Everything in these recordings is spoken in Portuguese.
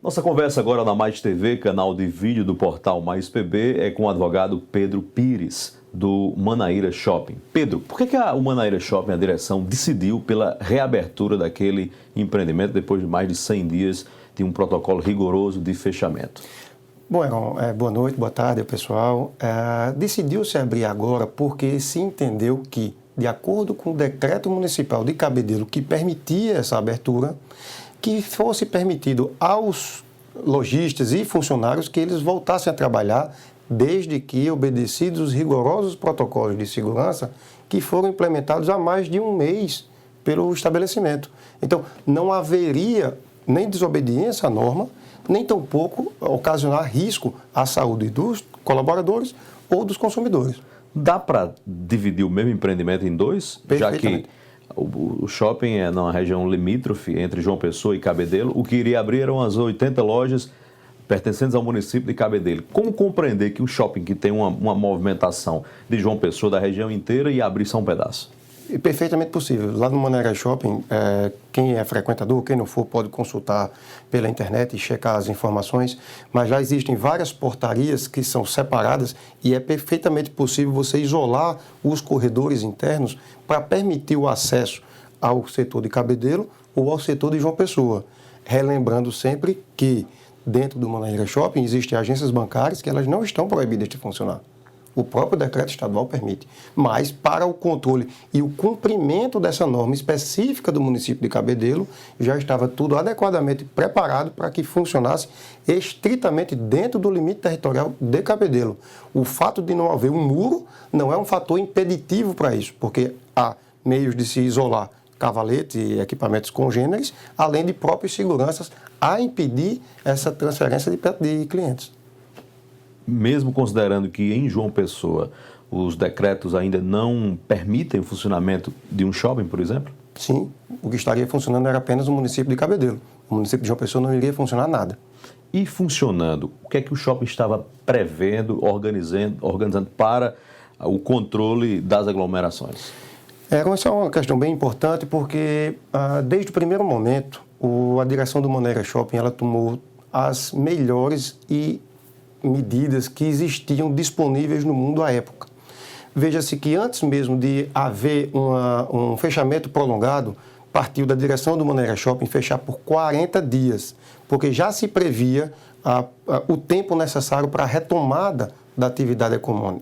Nossa conversa agora na Mais TV, canal de vídeo do portal Mais PB, é com o advogado Pedro Pires, do Manaíra Shopping. Pedro, por que o Manaíra Shopping, a direção, decidiu pela reabertura daquele empreendimento depois de mais de 100 dias de um protocolo rigoroso de fechamento? Bom, Heron, boa noite, boa tarde, pessoal. Decidiu-se abrir agora porque se entendeu que, de acordo com o decreto municipal de Cabedelo que permitia essa abertura, que fosse permitido aos lojistas e funcionários que eles voltassem a trabalhar desde que obedecidos os rigorosos protocolos de segurança que foram implementados há mais de um mês pelo estabelecimento. Então, não haveria nem desobediência à norma, nem tampouco ocasionar risco à saúde dos colaboradores ou dos consumidores. Dá para dividir o mesmo empreendimento em dois? Já que o shopping é na região limítrofe entre João Pessoa e Cabedelo, o que iria abrir eram as 80 lojas pertencentes ao município de Cabedelo. Como compreender que um shopping que tem uma movimentação de João Pessoa da região inteira ia abrir só um pedaço? Perfeitamente possível. Lá no Manaíra Shopping, quem é frequentador, quem não for, pode consultar pela internet e checar as informações, mas já existem várias portarias que são separadas e é perfeitamente possível você isolar os corredores internos para permitir o acesso ao setor de Cabedelo ou ao setor de João Pessoa. Relembrando sempre que dentro do Manaíra Shopping existem agências bancárias que elas não estão proibidas de funcionar. O próprio decreto estadual permite. Mas, para o controle e o cumprimento dessa norma específica do município de Cabedelo, já estava tudo adequadamente preparado para que funcionasse estritamente dentro do limite territorial de Cabedelo. O fato de não haver um muro não é um fator impeditivo para isso, porque há meios de se isolar cavaletes e equipamentos congêneres, além de próprias seguranças a impedir essa transferência de clientes. Mesmo considerando que em João Pessoa os decretos ainda não permitem o funcionamento de um shopping, por exemplo? Sim, o que estaria funcionando era apenas o município de Cabedelo. O município de João Pessoa não iria funcionar nada. E funcionando, o que é que o shopping estava prevendo, organizando para o controle das aglomerações? Essa é uma questão bem importante porque, desde o primeiro momento, a direção do Manaíra Shopping ela tomou as melhores medidas que existiam disponíveis no mundo à época. Veja-se que antes mesmo de haver um fechamento prolongado, partiu da direção do Manaíra Shopping fechar por 40 dias, porque já se previa o tempo necessário para a retomada da atividade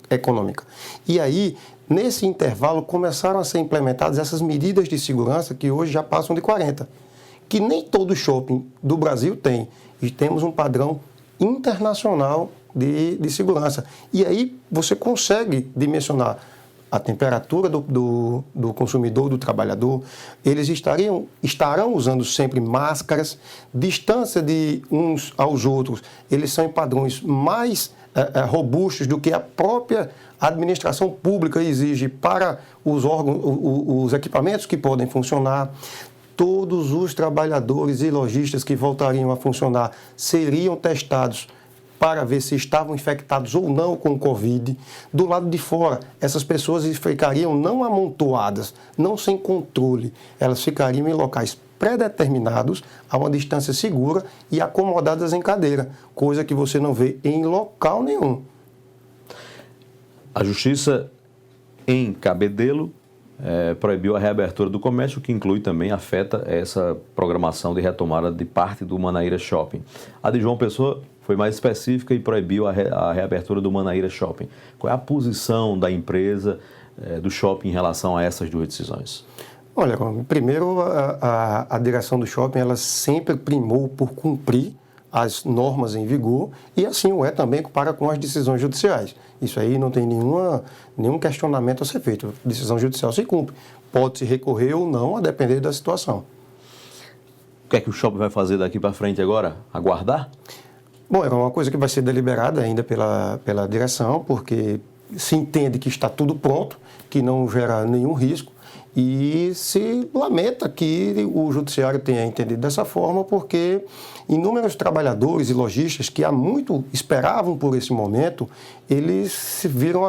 econômica. E aí, nesse intervalo, começaram a ser implementadas essas medidas de segurança que hoje já passam de 40, que nem todo shopping do Brasil tem, e temos um padrão internacional de segurança. E aí você consegue dimensionar a temperatura do consumidor, do trabalhador. Eles estarão usando sempre máscaras, distância de uns aos outros. Eles são em padrões mais robustos do que a própria administração pública exige para os órgãos, os equipamentos que podem funcionar. Todos os trabalhadores e lojistas que voltariam a funcionar seriam testados para ver se estavam infectados ou não com o Covid. Do lado de fora, essas pessoas ficariam não amontoadas, não sem controle. Elas ficariam em locais pré-determinados, a uma distância segura e acomodadas em cadeira, coisa que você não vê em local nenhum. A Justiça em Cabedelo proibiu a reabertura do comércio, que inclui também, afeta essa programação de retomada de parte do Manaíra Shopping. A de João Pessoa foi mais específica e proibiu a reabertura do Manaíra Shopping. Qual é a posição da empresa, do shopping, em relação a essas duas decisões? Olha, primeiro, a direção do shopping ela sempre primou por cumprir as normas em vigor e assim o é também para com as decisões judiciais. Isso aí não tem nenhum questionamento a ser feito. A decisão judicial se cumpre. Pode-se recorrer ou não, a depender da situação. O que é que o shopping vai fazer daqui para frente agora? Aguardar? Bom, é uma coisa que vai ser deliberada ainda pela direção, porque se entende que está tudo pronto, que não gera nenhum risco, e se lamenta que o judiciário tenha entendido dessa forma, porque inúmeros trabalhadores e lojistas que há muito esperavam por esse momento, eles se viram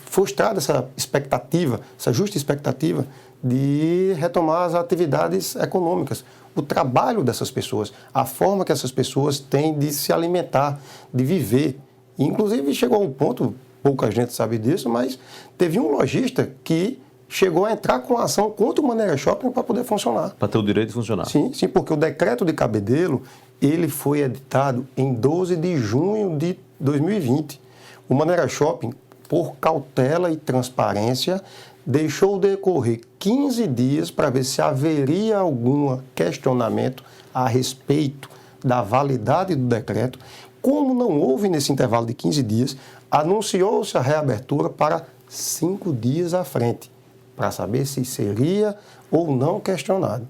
frustrada essa expectativa, essa justa expectativa de retomar as atividades econômicas. o trabalho dessas pessoas, a forma que essas pessoas têm de se alimentar, de viver. Inclusive, chegou a um ponto, pouca gente sabe disso, mas teve um lojista que chegou a entrar com ação contra o Maneira Shopping para poder funcionar. Para ter o direito de funcionar. Sim, porque o decreto de Cabedelo, ele foi editado em 12 de junho de 2020. O Maneira Shopping, por cautela e transparência, deixou decorrer 15 dias para ver se haveria algum questionamento a respeito da validade do decreto. Como não houve nesse intervalo de 15 dias, anunciou-se a reabertura para 5 dias à frente, para saber se seria ou não questionado.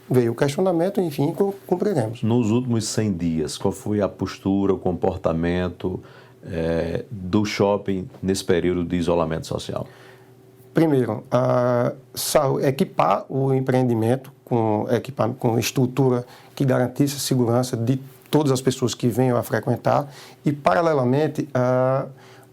Veio o questionamento, enfim, cumpriremos. Nos últimos 100 dias, qual foi a postura, o comportamento do shopping nesse período de isolamento social? Primeiro, equipar o empreendimento com estrutura que garantisse a segurança de todas as pessoas que venham a frequentar e, paralelamente,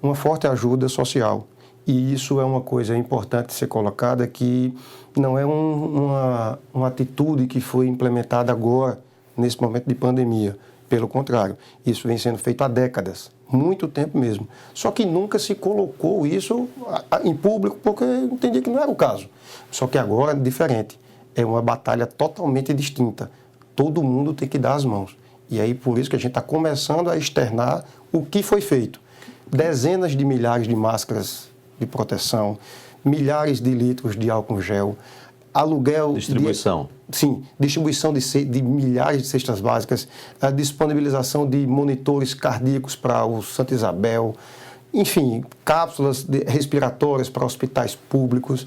uma forte ajuda social. E isso é uma coisa importante ser colocada, que não é uma atitude que foi implementada agora, nesse momento de pandemia. Pelo contrário, isso vem sendo feito há décadas, muito tempo mesmo. Só que nunca se colocou isso em público, porque eu entendi que não era o caso. Só que agora é diferente. É uma batalha totalmente distinta. Todo mundo tem que dar as mãos. E aí, por isso que a gente está começando a externar o que foi feito. Dezenas de milhares de máscaras de proteção, milhares de litros de álcool gel, aluguel... Distribuição. Distribuição de milhares de cestas básicas, a disponibilização de monitores cardíacos para o Santa Isabel, enfim, cápsulas respiratórias para hospitais públicos,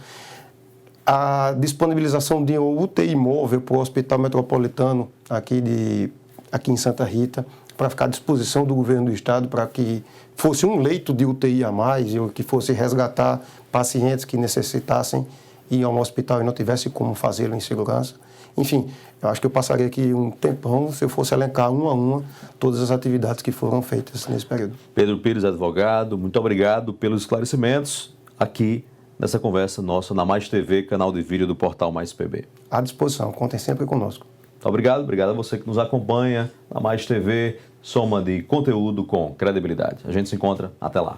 a disponibilização de um UTI móvel para o Hospital Metropolitano aqui em Santa Rita, para ficar à disposição do governo do estado, para que fosse um leito de UTI a mais, ou que fosse resgatar pacientes que necessitassem ir a um hospital e não tivesse como fazê-lo em segurança. Enfim, eu acho que eu passaria aqui um tempão se eu fosse elencar uma a uma todas as atividades que foram feitas nesse período. Pedro Pires, advogado, muito obrigado pelos esclarecimentos aqui nessa conversa nossa na Mais TV, canal de vídeo do portal Mais PB. À disposição, contem sempre conosco. Obrigado a você que nos acompanha na Mais TV, soma de conteúdo com credibilidade. A gente se encontra, até lá.